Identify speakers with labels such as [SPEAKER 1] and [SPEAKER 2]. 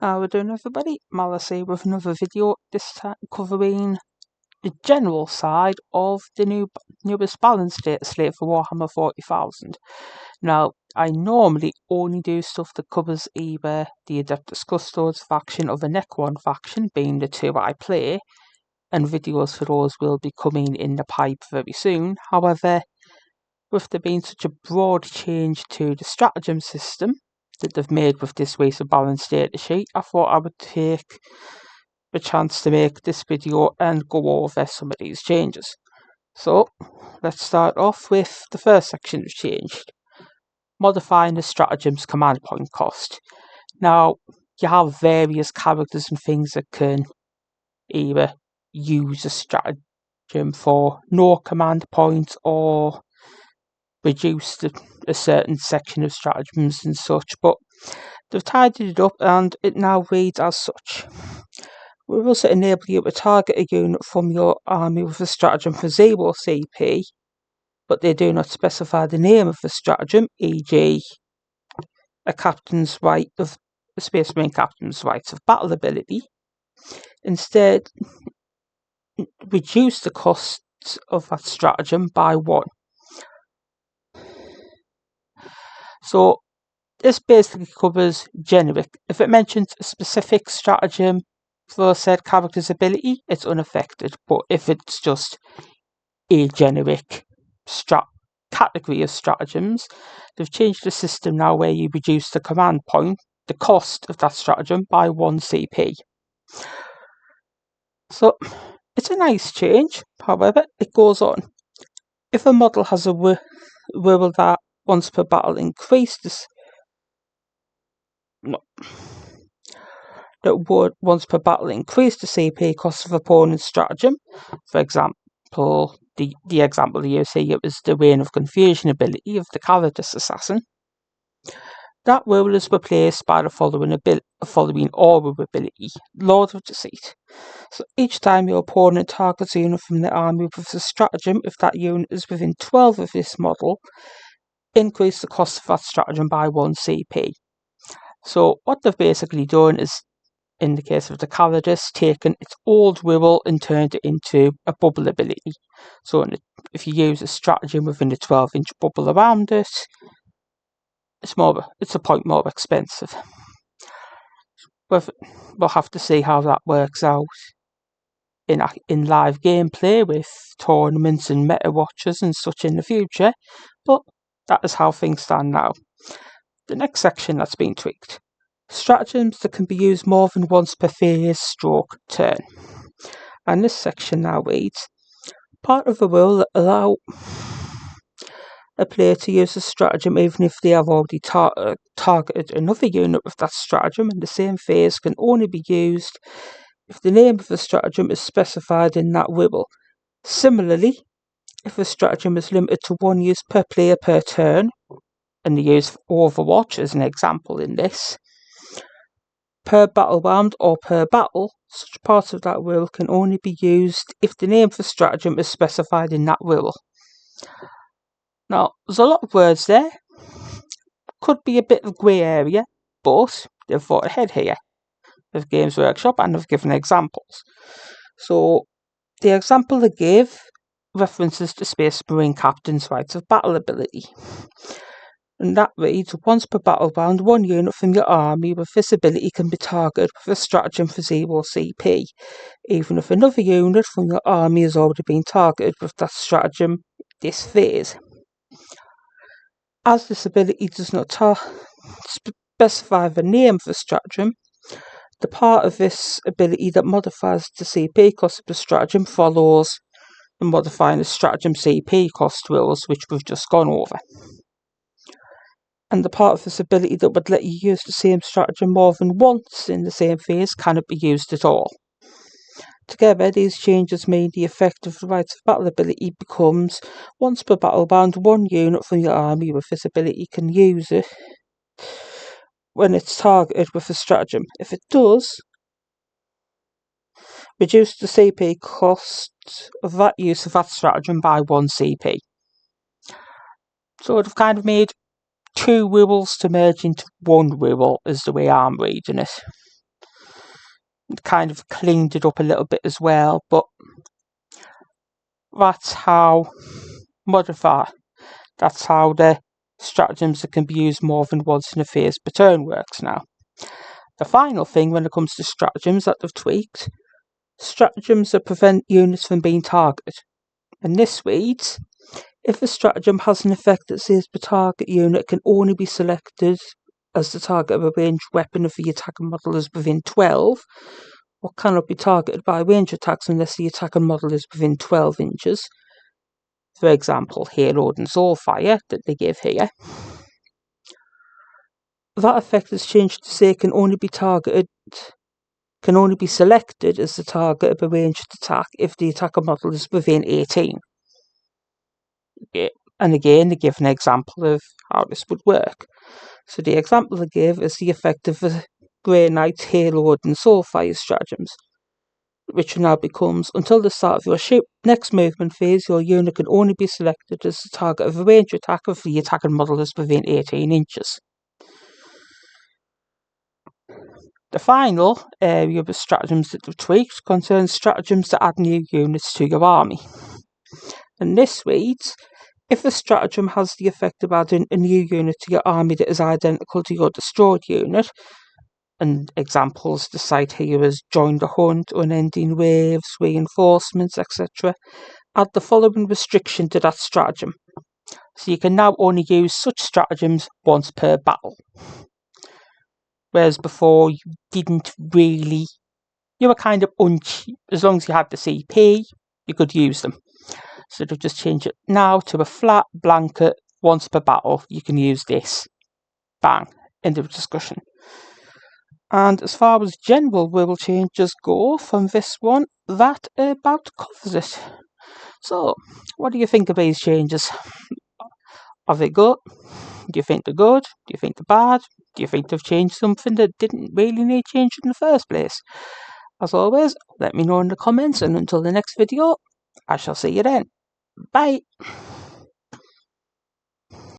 [SPEAKER 1] How we doing, everybody? Malice here with another video, this time covering the general side of the newest balance data slate for Warhammer 40,000. Now, I normally only do stuff that covers either the Adeptus Custodes faction or the Necron faction, being the two I play, and videos for those will be coming in the pipe very soon. However, with there being such a broad change to the Strategm system that they've made with this week's balance data sheet, I thought I would take the chance to make this video and go over some of these changes. So let's start off with the first section that's changed, modifying the Strategem's command point cost. Now, you have various characters and things that can either use a stratagem for no command points or reduce a certain section of stratagems and such, but they've tidied it up and it now reads as such. We will also enable you to target a unit from your army with a stratagem for 0 CP, but they do not specify the name of the stratagem, e.g. a Space Marine captain's rights of battle ability. Instead, reduce the costs of that stratagem by 1. So this basically covers generic. If it mentions a specific stratagem for said character's ability, it's unaffected. But if it's just a generic category of stratagems, they've changed the system now where you reduce the command point, the cost of that stratagem, by 1 CP. So it's a nice change. However, it goes on. If a model has a will that once per battle increase once per battle increase the CP cost of opponent's stratagem. For example, the example you see it was the Reign of Confusion ability of the Cowardice Assassin. That will is replaced by the following aura ability, Lord of Deceit. So each time your opponent targets a unit from the army with a stratagem, if that unit is within 12 of this model, increase the cost of that stratagem by 1 CP. So what they've basically done is, in the case of the Cowardice, taken its old Wirral and turned it into a bubble ability. So if you use a stratagem within a 12-inch bubble around it, it's a point more expensive. We'll have to see how that works out in live gameplay with tournaments and meta watchers and such in the future, but that is how things stand now. The next section that's been tweaked. Stratagems that can be used more than once per phase stroke turn. And this section now reads, part of the rule that allow a player to use a stratagem even if they have already targeted another unit with that stratagem in the same phase can only be used if the name of the stratagem is specified in that Wirral. Similarly, if a stratagem is limited to 1 use per player per turn, and they use Overwatch as an example in this, per battle round or per battle, such parts of that Wirral can only be used if the name of the stratagem is specified in that Wirral. Now, there's a lot of words there. Could be a bit of grey area, but they've thought ahead here with Games Workshop and have given examples. So, the example they give references to Space Marine Captain's rights of battle ability. And that reads, once per battle round, 1 unit from your army with this ability can be targeted with a stratagem for 0 CP, even if another unit from your army has already been targeted with that stratagem this phase. As this ability does not specify the name of the stratagem, the part of this ability that modifies the CP cost of the stratagem follows the modifying the stratagem CP cost rules, which we've just gone over. And the part of this ability that would let you use the same stratagem more than once in the same phase cannot be used at all. Together, these changes mean the effect of the rights of battle ability becomes once per battle round, 1 unit from your army with this ability can use it when it's targeted with a stratagem. If it does, reduce the CP cost of that use of that stratagem by 1 CP. So they've kind of made 2 Wirrals to merge into 1 Wirral is the way I'm reading it. kind of cleaned it up a little bit as well, but that's how modifier. That's how the stratagems that can be used more than once in a phase per turn works now. The final thing when it comes to stratagems that they've tweaked, stratagems that prevent units from being targeted. And this reads, if a stratagem has an effect that says the target unit can only be selected as the target of a ranged weapon if the attacker model is within 12, or cannot be targeted by range attacks unless the attacker model is within 12 inches. For example, Halo and Soulfire that they give here. That effect is changed to say can only be selected as the target of a ranged attack if the attacker model is within 18. Yeah. And again, they give an example of how this would work. So the example they give is the effect of the Grey Knight, Halo and Soulfire stratagems, which now becomes, until the start of your next movement phase, your unit can only be selected as the target of a range attack if the attacker model is within 18 inches. The final area of stratagems that they've tweaked concerns stratagems to add new units to your army. And this reads, if a stratagem has the effect of adding a new unit to your army that is identical to your destroyed unit, and examples to cite here is join the hunt, unending waves, reinforcements, etc., add the following restriction to that stratagem. So you can now only use such stratagems once per battle. Whereas before you didn't really, you were kind of as long as you had the CP, you could use them. So they've just changed it now to a flat blanket, once per battle, you can use this. Bang, end of discussion. And as far as general rule changes go from this one, that about covers it. So, what do you think of these changes? Are they good? Do you think they're good? Do you think they're bad? Do you think they've changed something that didn't really need changing in the first place? As always, let me know in the comments, and until the next video, I shall see you then. Bye!